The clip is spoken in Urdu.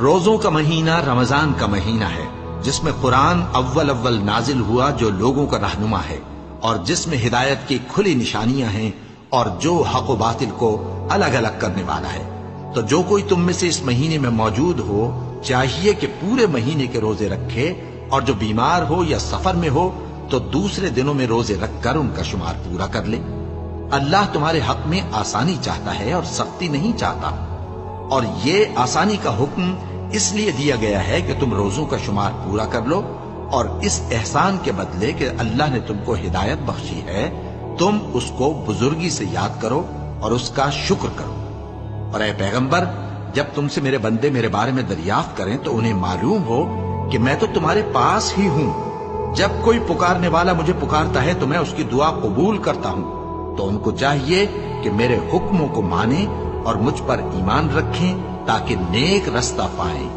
روزوں کا مہینہ رمضان کا مہینہ ہے، جس میں قرآن اول نازل ہوا، جو لوگوں کا رہنما ہے اور جس میں ہدایت کی کھلی نشانیاں ہیں اور جو حق و باطل کو الگ الگ کرنے والا ہے۔ تو جو کوئی تم میں سے اس مہینے میں موجود ہو چاہیے کہ پورے مہینے کے روزے رکھے، اور جو بیمار ہو یا سفر میں ہو تو دوسرے دنوں میں روزے رکھ کر ان کا شمار پورا کر لے۔ اللہ تمہارے حق میں آسانی چاہتا ہے اور سختی نہیں چاہتا، اور یہ آسانی کا حکم اس لیے دیا گیا ہے کہ تم روزوں کا شمار پورا کر لو، اور اس احسان کے بدلے کہ اللہ نے تم کو ہدایت بخشی ہے تم اس کو بزرگی سے یاد کرو اور اس کا شکر کرو۔ اور اے پیغمبر، جب تم سے میرے بندے میرے بارے میں دریافت کریں تو انہیں معلوم ہو کہ میں تو تمہارے پاس ہی ہوں۔ جب کوئی پکارنے والا مجھے پکارتا ہے تو میں اس کی دعا قبول کرتا ہوں۔ تو ان کو چاہیے کہ میرے حکموں کو مانیں اور مجھ پر ایمان رکھیں تاکہ نیک رستہ پائیں۔